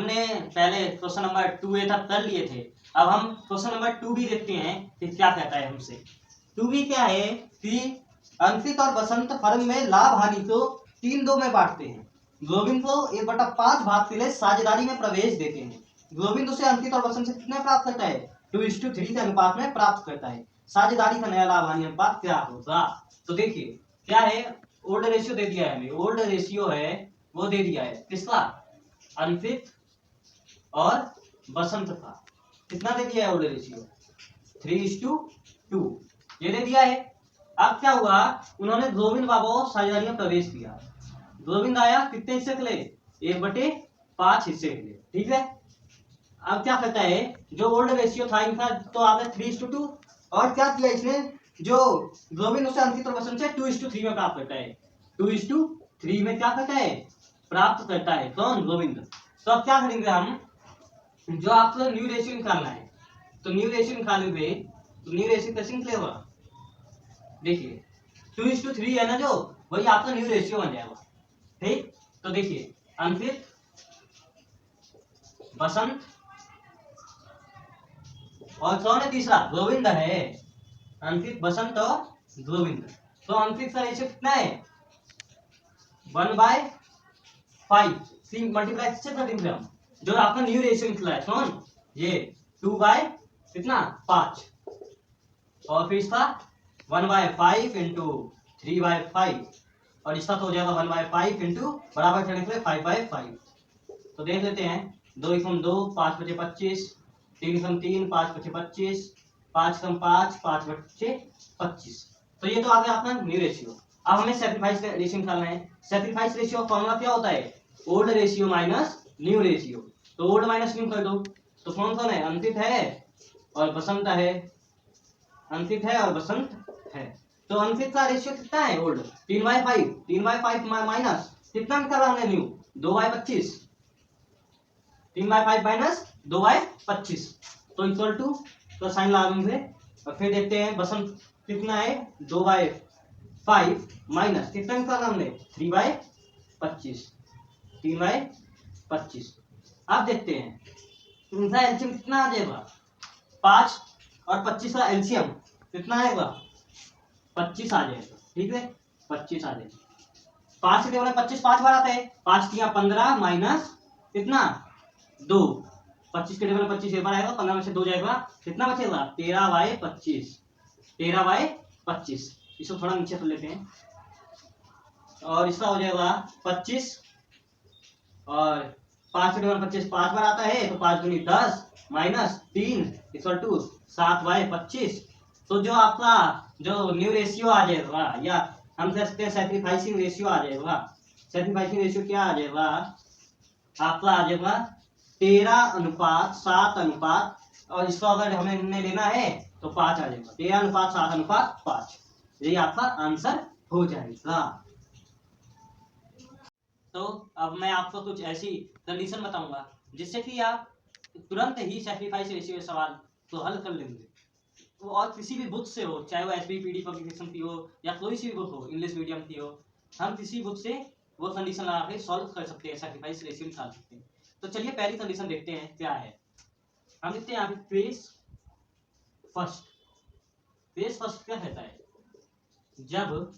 हमने पहले question number 2A तक कर लिए थे। अब हम क्वेश्चन नंबर 2B देखते हैं कि क्या कहता है हमसे। 2B क्या है कि अंकित और बसंत फर्म में लाभ हानि को 3-2 में बांटते हैं। गोविंद को 1/5 भाग के लिए साझेदारी में प्रवेश देते हैं। गोविंद उसे अंकित और बसंत से कितने प्राप्त करता है? 2:3 के अनुपात में प्राप्त करता है। साझेदारी का नया लाभ हानि अनुपात क्या होगा? तो देखिए क्या है, ओल्ड रेशियो दे दिया है हमें। ओल्ड रेशियो है वो दे दिया है किसका? अंकित और बसंत का। कितना दे दिया है ओल्ड रेशियो? 3:2 ये दे दिया है। अब क्या हुआ, उन्होंने गोविंद बाबू को साझेदारी में प्रवेश किया। गोविंद आया कितने हिस्से के लिए? 1/5 हिस्से के लिए। ठीक है, अब क्या करता है, जो ओल्ड रेशियो था इनका तो आपने 3:2 और क्या किया इसने, जो गोविंद उसे अंकित और बसंत से 2:3 में प्राप्त करता है। 2:3 में क्या करता है? प्राप्त करता है। कौन? गोविंद। तो अब क्या करेंगे हम, जो आपको न्यू रेशियो निकालना है तो न्यू रेशियो निकालेंगे। तो न्यू रेशियो कैसे निकलेगा? देखिए 2:3 है ना, जो वही आपका न्यू रेशियो बन जाएगा। ठीक, तो देखिए अंकित बसंत और कौन है तीसरा? गोविंद है। अंकित बसंत और गोविंद। तो अंकित का रेशियो कितना है? 1/5 3 मल्टीप्लाई किससे कर देंगे हम, जो आपका न्यू रेशियो निकला है कौन? ये 2/कितना 5 और फिर इसका 1/5 इंटू 3/5 और इसका तो हो जाएगा 1/5 इंटू बराबर करने के लिए 5/5। तो देख लेते हैं, 2 × 2 5 × 25, 3 × 3 5 × 25, 5 × 5 5 × 25। तो ये तो आ गया अपना न्यू रेशियो। अब हमें सैक्रिफाइस रेशियो निकालना है। सैक्रिफाइस रेशियो फॉर्मूला क्या होता है? Old ratio minus new ratio. तो ओल्ड माइनस न्यू कर दो। तो कौन कौन है? अंकित है और बसंत है। अंकित है और बसंत है। तो अंकित का रेशियो कितना है? ओल्ड 3/5। 3/5 माइनस कितना निकाला हमने न्यू? 2/25। 3/5 माइनस 2/25 तो इक्वल टू तो साइन लगाएंगे और फिर देखते हैं बसंत कितना है? 2/5 माइनस कितना निकाला हमने? 3/25। 3/25। अब देखते हैं इनका एलसीएम कितना आ जाएगा? 5 और 25 का एलसीएम कितना आएगा? 25 आ जाएगा। ठीक है, 25 आ जाएगा। 5 के टेबल में 25 5 बार आता है। 5 × 15 माइनस कितना? 2। 25 के टेबल में 25 एक बार आएगा, 15 में से 2 जाएगा, कितना बचेगा? 13/25। 13/25। इसको थोड़ा नीचे कर लेते हैं और इसका हो जाएगा 25 और 5 के टेबल में 25 5 बार आता है, तो 5 दूनी 10 माइनस 3 इक्वल टू 7/25। तो जो आपका जो न्यू रेशियो आ जाएगा, या हम कह सकते हैं सैक्रिफाइसिंग रेशियो आ जाएगा। सैक्रिफाइसिंग रेशियो क्या आ जाएगा? आपका आ जाएगा 13:7 और इसको अगर हमें लेना है तो 5 आ जाएगा। 13:7:5 यही आपका आंसर हो जाएगा। तो अब मैं आपको कुछ ऐसी कंडीशन बताऊंगा जिससे कि आप तुरंत ही सैक्रिफाइस रेशियो सवाल को हल कर लेंगे। तो और किसी भी बुक से हो, चाहे वो SBPD पब्लिकेशन की हो या कोई सी भी बुक हो, इंग्लिश मीडियम की हो, हम किसी बुक से वो कंडीशन लगा के सॉल्व कर सकते हैं, सैक्रिफाइस रेशियो निकाल सकते हैं। तो चलिए पहली कंडीशन देखते हैं क्या है। हम देखते हैं यहाँ पे पेज फर्स्ट। पेज फर्स्ट क्या कहता है? जब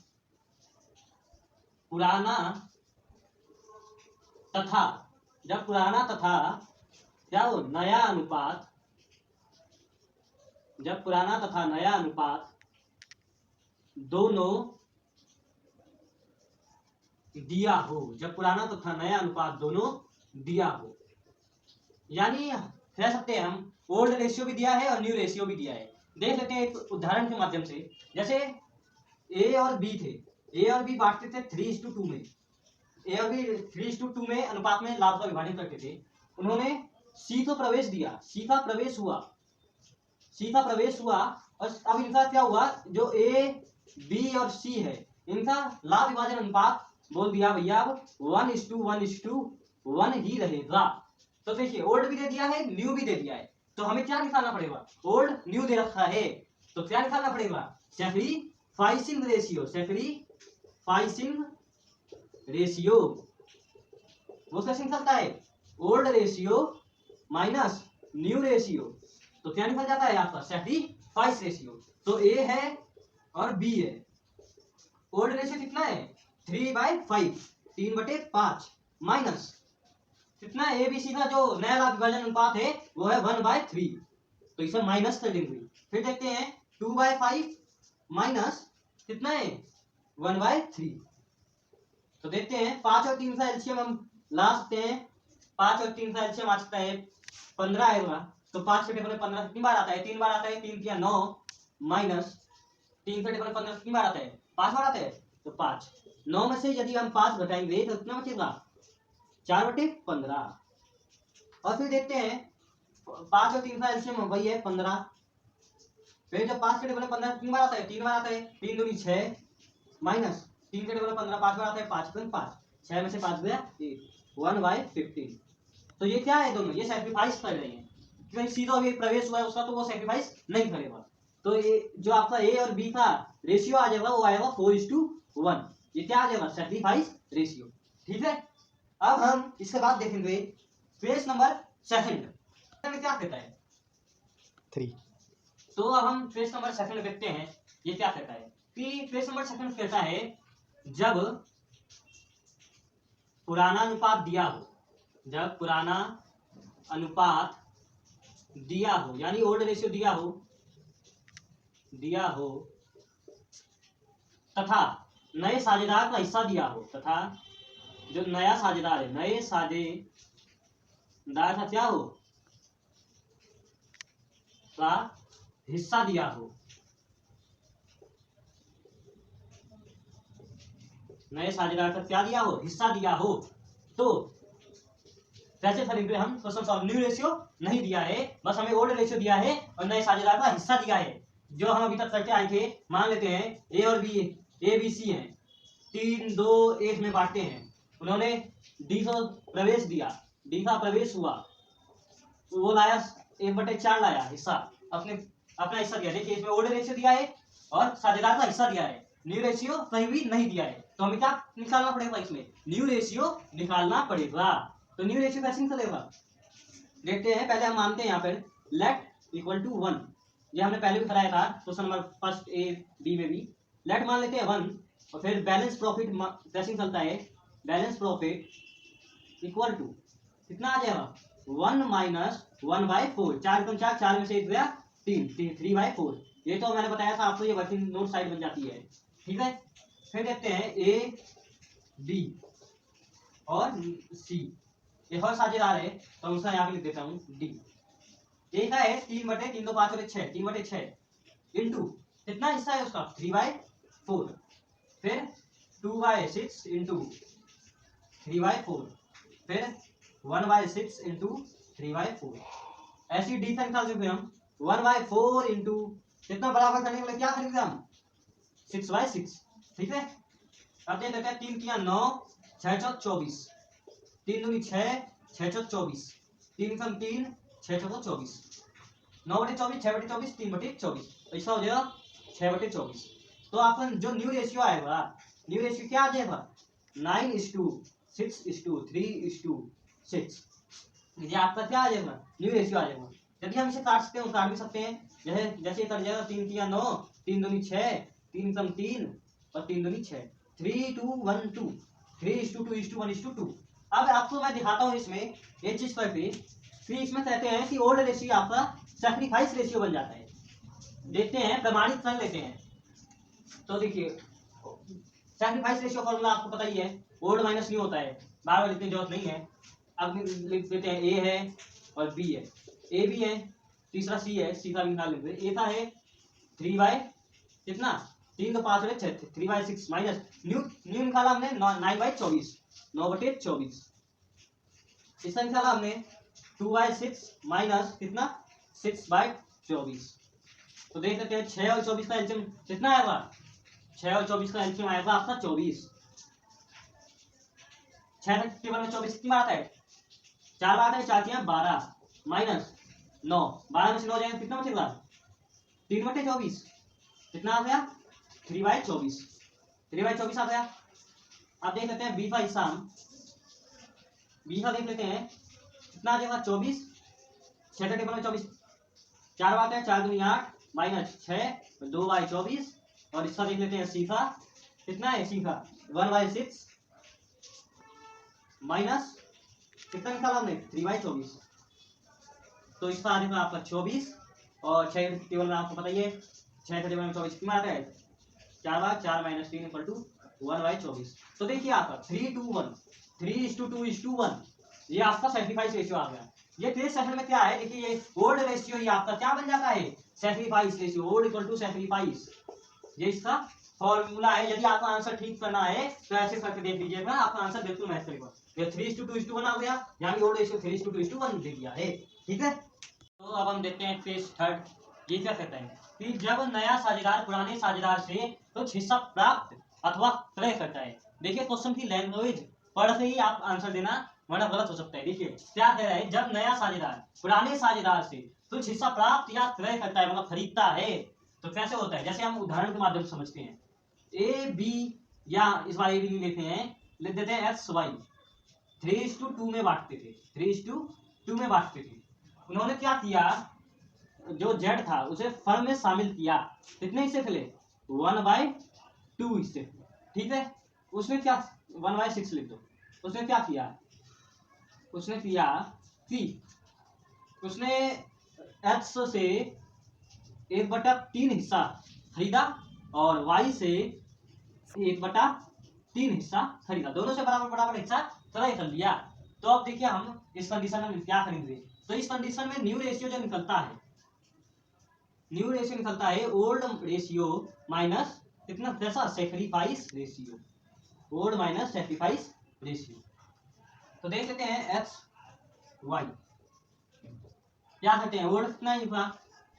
पुराना तथा क्या वो नया अनुपात, जब पुराना तथा नया अनुपात दोनों दिया हो, जब पुराना तथा नया अनुपात दोनों दिया हो, यानी कह सकते हैं हम ओल्ड रेशियो भी दिया है और न्यू रेशियो भी दिया है। देख लेते हैं एक उदाहरण के माध्यम से। जैसे ए और बी थे, ए और बी बांटते थे 3:2 में। ए और बी 3:2 में अनुपात में लाभ का विभाजन करते थे। उन्होंने सी को प्रवेश दिया, सी का प्रवेश हुआ और अब इनका क्या हुआ, जो ए बी और सी है इनका लाभ विभाजन अनुपात बोल दिया भैया अब 1:1:1 ही रहेगा। तो देखिए ओल्ड भी दे दिया है, न्यू भी दे दिया है, तो हमें क्या निकालना पड़ेगा? ओल्ड न्यू दे रखा है तो क्या निकालना पड़ेगा? Sacrificing ratio. सैक्रिफाइसिंग रेशियो वो कैसे निकलता है? Old ratio minus new ratio, तो क्या निकल जाता है आपका सैक्रिफाइस रेशियो। तो ए है और बी है। ओल्ड रेशियो कितना है 3/5, 3/5 माइनस कितना है एबीसी का जो नया लाभ विभाजन अनुपात है वो है 1/3, तो इसे माइनस कर देंगे। फिर देखते हैं 2/5 माइनस कितना है 1/3। तो देखते हैं 5 और 3 का एलसीएम हम ला सकते हैं। 5 और 3 का एलसीएम आ सकता है 15 आएगा। तो 5 के टेबल में 15 कितनी बार आता है 3 बार आता है, 3 किया 9 माइनस 3 के टेबल में 15 कितनी बार आता है 5 बार आता है, तो 5 9 में से यदि हम 5 घटाएंगे तो कितना बचेगा 4/15। और फिर देखते हैं 5 और 3 का एलसीएम वही है 15। फिर जब 5 के टेबल में 15 कितनी बार आता है 3 बार आता है, 3 दूनी 6 माइनस 3 के टेबल में 15 5 बार आता है, 5 दूनी 5, 6 में से 5 गया 1/15। तो ये क्या है दोनों, ये सैक्रिफाइस कर रहे हैं क्योंकि सीधा अभी प्रवेश हुआ है उसका, तो वो सैक्रिफाइस नहीं करेगा। तो ये जो आपका ए और बी का रेशियो आ जाएगा वो आएगा 4:1। ये क्या आ जाएगा सैक्रिफाइस रेशियो। ठीक है, अब हम इसके बाद देखेंगे पेज नंबर सेकंड में क्या कहता है 3। तो अब हम पेज नंबर सेकंड देखते हैं ये क्या कहता है कि पेज नंबर सेकंड कहता है जब पुराना अनुपात दिया हो, जब पुराना अनुपात दिया हो यानी ओल्ड रेशियो दिया हो तथा नए साझेदार का हिस्सा दिया हो, तथा जो नया साझेदार है नए साझेदार का क्या हो का हिस्सा दिया हो, नए साझेदार का क्या दिया हो हिस्सा दिया हो, तो कैसे करेंगे हम क्वेश्चन सॉल्व। न्यू रेशियो नहीं दिया है, बस हमें ओल्ड रेशियो दिया है और नए साझेदार का हिस्सा दिया है जो हम अभी तक करके आए थे। मान लेते हैं ए और बी, ए बी सी हैं, 3 2 1 में बांटते हैं। उन्होंने डी को प्रवेश दिया, डी का प्रवेश हुआ, वो लाया 1/4 लाया हिस्सा, अपना हिस्सा दिया। देखिए इसमें ओल्ड रेशियो दिया है और साझेदार का हिस्सा दिया है, न्यू रेशियो कहीं भी नहीं दिया है। तो हमें क्या निकालना पड़ेगा इसमें न्यू रेशियो निकालना पड़ेगा। तो न्यू रेशियो कैसे निकलेगा देखते हैं। पहले हम मानते हैं यहाँ पर लेट इक्वल टू 1, ये हमने पहले भी कराया था question number first A B में भी। लेट मान लेते हैं 1 और फिर बैलेंस प्रॉफिट कैसे निकलता है, बैलेंस प्रॉफिट इक्वल टू कितना आ जाएगा 1 माइनस 1/4, 4 कम 4, 4 में से 1 गया 3, 3/4। ये तो मैंने बताया था आपको, ये वर्किंग नोट साइड बन जाती है। ठीक है, फिर देखते हैं ए डी और सी, एक और साझेदार है तो उसका यहाँ पे लिख देता हूँ डी। ए का है 3/3 2 5 और 6, 3/6 इंटू कितना हिस्सा है उसका 3/4, फिर 2/6 इंटू 3/4, फिर 1/6 इंटू 3/4। ऐसी डी तक निकाल सकते हम 1/4 इंटू कितना बराबर करने के लिए क्या करेंगे हम 6/6। ठीक है, अब देख लेते हैं 3 किया 9 6 चौक 24, 3 दूनी 6 6 चौक 24, 3 कम 3 6 चौक 24, 9/24 6/24 3/24, तो इसका हो जाएगा 6/24। तो आपका जो न्यू रेशियो आएगा, न्यू रेशियो क्या आ जाएगा 9:6:3:6, ये आपका क्या आ जाएगा न्यू रेशियो आ जाएगा। यदि हम इसे काट सकते हैं काट भी सकते हैं, जैसे कट जाएगा 3 किया 9 3 दूनी 6 3 कम 3 और 3 दूनी 6, 3 2 1 2 3:2:1:2। अब आपको मैं दिखाता हूँ इसमें एक चीज करके, फिर इसमें कहते हैं कि ओल्ड रेशियो आपका सैक्रिफाइस रेशियो बन जाता है। देखते हैं प्रमाणित कर लेते हैं। तो देखिए सैक्रिफाइस रेशियो फॉर्मूला आपको पता ही है, ओल्ड माइनस न्यू होता है, बार बार लिखने की जरूरत नहीं है। अब लिख देते हैं ए है और बी है, ए भी है, तीसरा सी है, सी का भी निकाल लेते हैं। ए का है 3 कितना 3 तो 5 और 6 3/6 माइनस न्यू निकाला हमने 9/24 9/24। इसका निकाला हमने 2/6 माइनस कितना 6/24। तो देख लेते हैं 6 और 24 का एलसीएम कितना आएगा, 6 और 24 का एलसीएम आएगा आपका 24। 6 टेबल में 24 कितनी बार आता है 4 बार आता है, 4 किया 12 माइनस 9, 12 में से 9 जाएगा कितना बचेगा 3/24, कितना आ गया 3/24, 3/24 आ गया। अब देख लेते हैं बी का हिस्सा, बी का देख लेते हैं कितना आ जाएगा 24, 6 टेबल में 24 4 बात है, 4 दूनी 8 माइनस 6 2/24 और इसका देख लेते हैं सीफा कितना है, सीफा 1/6 माइनस कितना निकाला हमने 3/24 तो इसका आ जाएगा आपका 24 और 6 टेबल में आपको पता ही है 6 टेबल में 24 कितना आता है 4/4 माइनस 3 इक्वल टू 1/24। तो देखिए आपका 3:1 3:2:1 ये आपका सैक्रिफाइस रेशियो आ गया। ये तेज सेकंड में क्या है, देखिए ये ओल्ड रेशियो ये आपका क्या बन जाता है sacrifice ratio, old equal to sacrifice, ये इसका फॉर्मूला है। यदि आपका आंसर ठीक करना है तो ऐसे करके देख लीजिएगा, आपका आंसर बिल्कुल मैच करेगा। ये 3:2:1 आ गया, यानी ओल्ड रेशियो 3:2:1 दे दिया है, ठीक है। तो अब हम देखते हैं पेज थर्ड, ये क्या कहता है कि जब नया साझेदार पुराने साझेदार से कुछ हिस्सा प्राप्त अथवा क्रय करता है। देखिए क्वेश्चन की लैंग्वेज पढ़ के ही आप आंसर देना वरना गलत हो सकता है। देखिए क्या कह रहा है, जब नया साझेदार पुराने साझेदार से कुछ हिस्सा प्राप्त या क्रय करता है, मतलब खरीदता है, तो कैसे होता है, जैसे हम उदाहरण के माध्यम से समझते हैं। ए बी या इस बार ए बी लेते हैं, लिख देते हैं एक्स वाई 3:2 में बांटते थे, 3:2 में बांटते थे। उन्होंने क्या किया, जो जेड था उसे फर्म में शामिल किया, कितने हिस्से थे 1/2 हिस्से, ठीक है। उसने क्या 1/6 लिख दो, उसने क्या किया, उसने किया कि उसने एक्स से 1/3 हिस्सा खरीदा और वाई से 1/3 हिस्सा खरीदा, दोनों से बराबर बराबर हिस्सा क्रय कर लिया। तो अब देखिए हम इस कंडीशन में क्या करेंगे, तो इस कंडीशन में न्यू रेशियो जो निकलता है, न्यू रेशियो निकलता है ओल्ड रेशियो माइनस कितना कैसा sacrifice ratio, old minus sacrifice ratio. तो देख लेते हैं एक्स वाई क्या करते हैं, ओल्ड कितना ही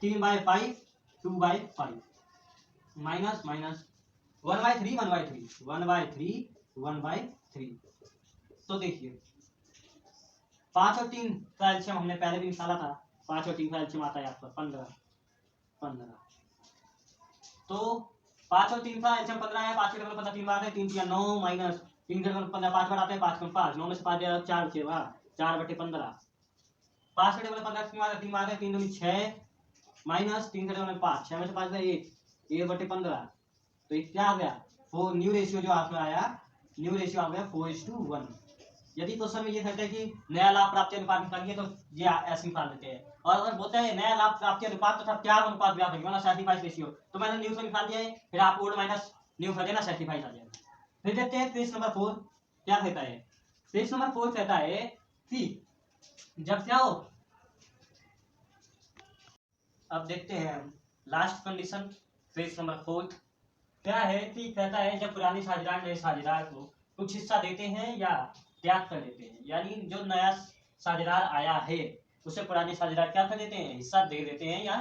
3/5 2/5 माइनस माइनस 1/3 1/3 1/3 1/3। तो देखिए 5 और 3 का एलसीएम हमने पहले भी निकाला था, 5 और 3 का एलसीएम आता है आपका 15। तो 5 और 3 का एलसीएम 15 है, 5 के डबल 15 3 बार है, 3 9 माइनस 3 के डबल 15 5 बार आता है, 5 9 में से 5 दिया 4 बचेगा 4/15, 5 के डबल 15 3 बार है 3 दूनी 6 माइनस 3 के डबल 5 6 में से 5 1 1/15। तो ये क्या आ गया 4, न्यू रेशियो जो आपका आया, न्यू रेशियो आ गया 4:1। यदि क्वेश्चन में ये कहते हैं कि नया लाभ प्राप्ति अनुपात निकालिए तो ये ऐसे निकाल देते हैं, और अगर बोलते हैं नया लाभ प्राप्ति अनुपात तथा त्याग अनुपात व्यापक मतलब सैक्रिफाइस रेशियो, तो मैंने न्यू से निकाल दिया है, फिर आप ओल्ड माइनस न्यू कर देना, सैक्रिफाइस आ जाएगा। फिर देखते हैं पेज नंबर 4 क्या कहता है, पेज नंबर 4 कहता है कि जब क्या हो, अब देखते हैं लास्ट कंडीशन पेज नंबर 4 क्या है कि कहता है जब पुराने साझेदार नए साझेदार को कुछ हिस्सा देते हैं या त्याग कर देते हैं, यानी जो नया साझेदार आया है उसे पुराने साझेदार क्या कर देते हैं, हिस्सा दे देते हैं या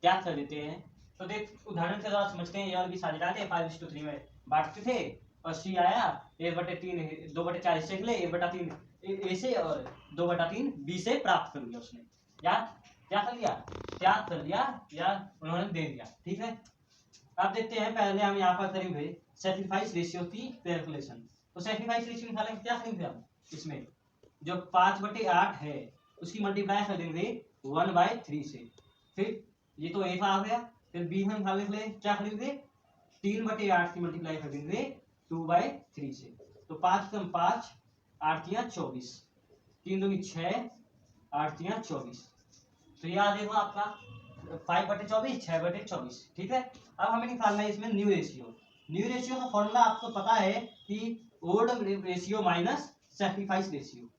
त्याग कर देते हैं। तो देख उदाहरण के द्वारा समझते हैं, ये और भी साझेदार थे 5:3 में बांटते थे और सी आया 1/3 2/4 हिस्से के लिए 1/3 ए से और 2/3 बी से प्राप्त कर लिया उसने, या क्या कर लिया त्याग कर लिया या उन्होंने दे दिया, ठीक है। अब देखते हैं, पहले हम यहाँ पर करेंगे सैक्रिफाइस रेशियो की कैलकुलेशन। तो सैक्रिफाइस रेशियो निकालेंगे, क्या करेंगे हम इसमें जो 5/8 है उसकी मल्टीप्लाई कर देंगे 1/3 से, फिर ये तो एक आ गया, फिर बी हम निकालने के लिए क्या करेंगे 3/8 की मल्टीप्लाई कर देंगे 2/3 से। तो 5 कम 5 8 या 24 3 दूनी 6 8 या 24, तो ये आ जाएगा आपका 5/24 6/24, ठीक है। अब हमें निकालना है इसमें न्यू रेशियो। न्यू रेशियो का फॉर्मूला आपको पता है कि old ratio minus sacrifice ratio,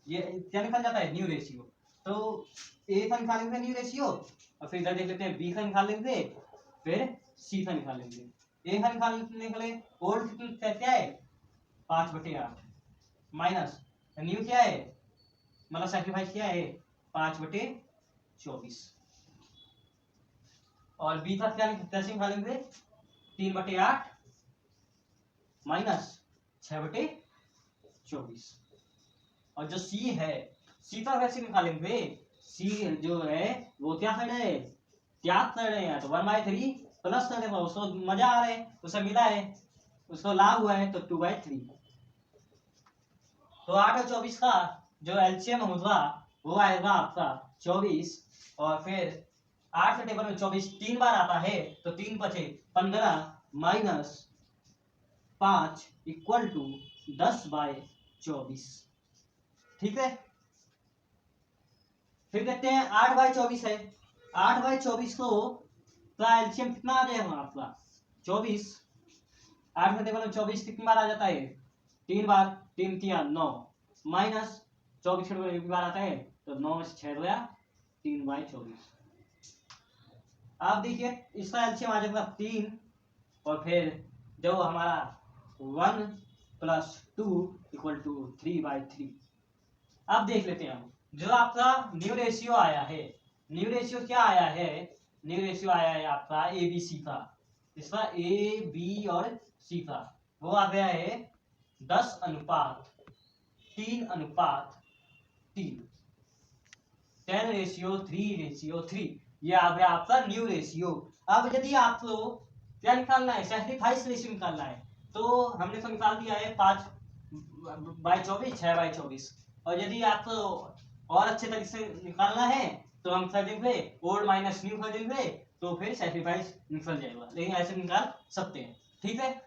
ये क्या निकल जाता है न्यू रेशियो। तो ए का निकालेंगे न्यू रेशियो और फिर इधर देख लेते हैं बी का निकाल लेंगे, फिर सी का निकाल लेंगे। ए का निकालने के लिए ओल्ड क्या है 5/8 माइनस न्यू क्या है मतलब सैक्रिफाइस क्या है 5/24, और बी का क्या कैसे निकालेंगे 3/8 माइनस 6/24, और जो सी है सी का कैसे निकालेंगे, सी जो है वो क्या कर रहे हैं त्याग कर रहे हैं, तो 1/3 प्लस कर देगा, उसको मजा आ रहा है उसे मिला है उसको लाभ हुआ है, तो 2/3। तो 8 और 24 का जो एलसीएम होगा वो आएगा आपका 24 और फिर 8 के टेबल में 24 3 बार आता है तो 3 बचे 15 माइनस 5 इक्वल टू 10/24। ठीक है, फिर देखते हैं 8/24 है। 8/24 का एलसीएम कितना आ जाएगा आपका 24। 8 के टेबल में 24 कितनी बार आ जाता है 3 बार, 3 3 9 माइनस 24 के टेबल में एक बार आता है तो 9 में से 6 गया 3/24। आप देखिए इसका एलसीएम आ जाएगा 3 और फिर जो हमारा 1 + 2 = 3/3। अब देख लेते हैं हम जो आपका न्यू रेशियो आया है। न्यू रेशियो क्या आया है, न्यू रेशियो आया है आपका ए बी सी का। इसका ए बी और सी का वो आ गया है 10:3:3 10:3:3 ये आ गया आपका न्यू रेशियो। अब यदि आपको क्या निकालना है सैक्रिफाइस रेशियो निकालना है तो हमने तो निकाल दिया है 5/24 6/24। और यदि आपको और अच्छे तरीके से निकालना है तो हम कर देंगे ओल्ड माइनस न्यू कर देंगे तो फिर सैक्रिफाइस निकल जाएगा, लेकिन ऐसे निकाल सकते हैं। ठीक है।